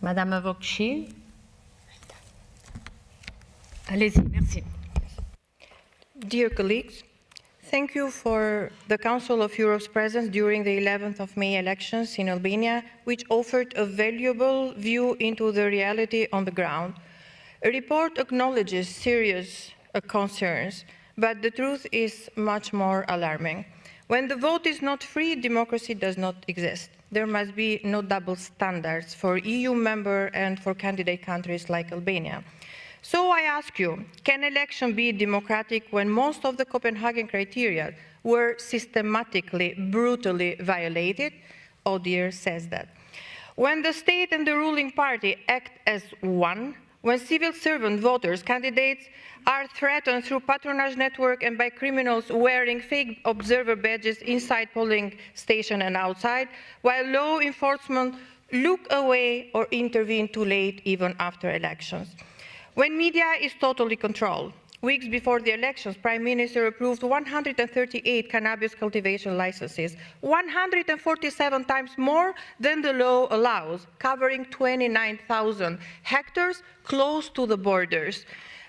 Madame Vokshi. Allez-y, merci. Dear colleagues, thank you for the Council of Europe's presence during the 11th of May elections in Albania, which offered a valuable view into the reality on the ground. A report acknowledges serious concerns, but the truth is much more alarming. When the vote is not free, democracy does not exist. There must be no double standards for EU member and for candidate countries like Albania. So I ask you, can election be democratic when most of the Copenhagen criteria were systematically, brutally violated? ODIHR says that. When the state and the ruling party act as one, when civil servant voters, candidates are threatened through patronage network and by criminals wearing fake observer badges inside polling station and outside, while law enforcement look away or intervene too late even after elections. When media is totally controlled, weeks before the elections, Prime Minister approved 138 cannabis cultivation licenses, 147 times more than the law allows, covering 29,000 hectares close to the borders.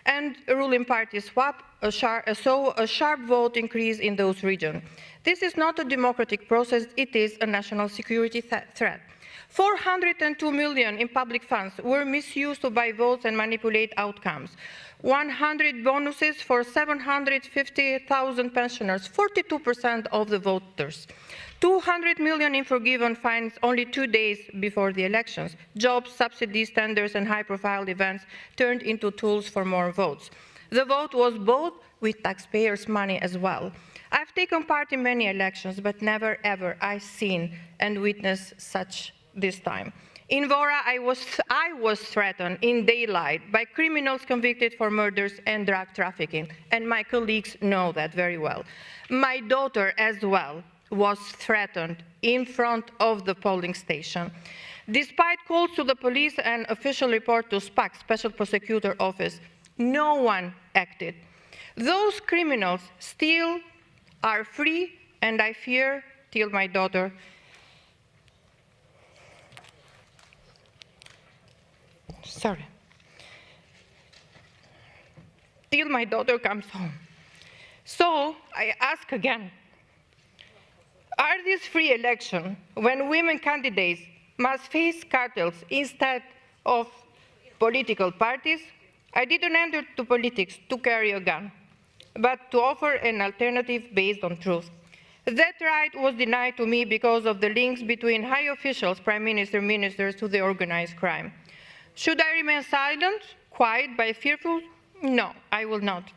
And a ruling party swap saw a sharp vote increase in those regions. This is not a democratic process, it is a national security threat. 402 million in public funds were misused to buy votes and manipulate outcomes. 100 bonuses for 750,000 pensioners, 42% of the voters. 200 million in forgiven fines only 2 days before the elections. Jobs, subsidies, tenders, and high-profile events turned into tools for more votes. The vote was bought with taxpayers' money as well. I've taken part in many elections, but never ever I've seen and witnessed such this time. In Vora, I was threatened in daylight by criminals convicted for murders and drug trafficking, and my colleagues know that very well. My daughter as well was threatened in front of the polling station. Despite calls to the police and official report to SPAC, Special Prosecutor Office, no one acted. Those criminals still are free, and I fear till my daughter till my daughter comes home. So I ask again, are these free elections when women candidates must face cartels instead of political parties? I didn't enter to politics to carry a gun, but to offer an alternative based on truth. That right was denied to me because of the links between high officials, prime minister, ministers, to the organized crime. Should I remain silent, quiet, but fearful? No, I will not.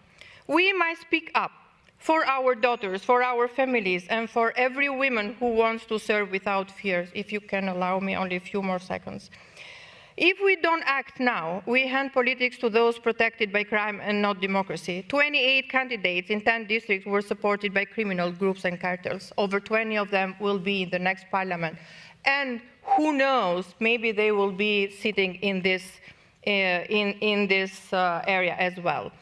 We must speak up for our daughters, for our families, and for every woman who wants to serve without fears. If you can allow me only a few more seconds. If we don't act now, we hand politics to those protected by crime and not democracy. 28 candidates in 10 districts were supported by criminal groups and cartels. Over 20 of them will be in the next parliament. And who knows, maybe they will be sitting in this, area as well.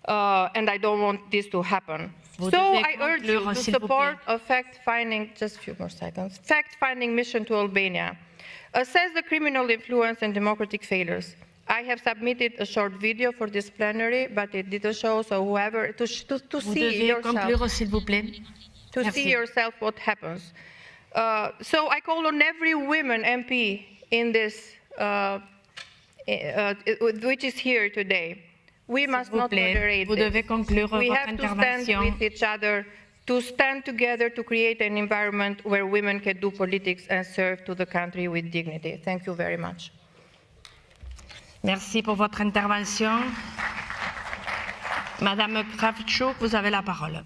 And I don't want this to happen. So I urge you to support a fact-finding, just a few more seconds, fact-finding mission to Albania. Assess the criminal influence and democratic failures. I have submitted a short video for this plenary, but it didn't show, so whoever, to see yourself, to see yourself what happens. So I call on every woman MP in this, which is here today. We must not tolerate this. We have to stand with each other, to stand together to create an environment where women can do politics and serve to the country with dignity. Thank you very much. Merci pour votre intervention. Madame Kravchuk, vous avez la parole.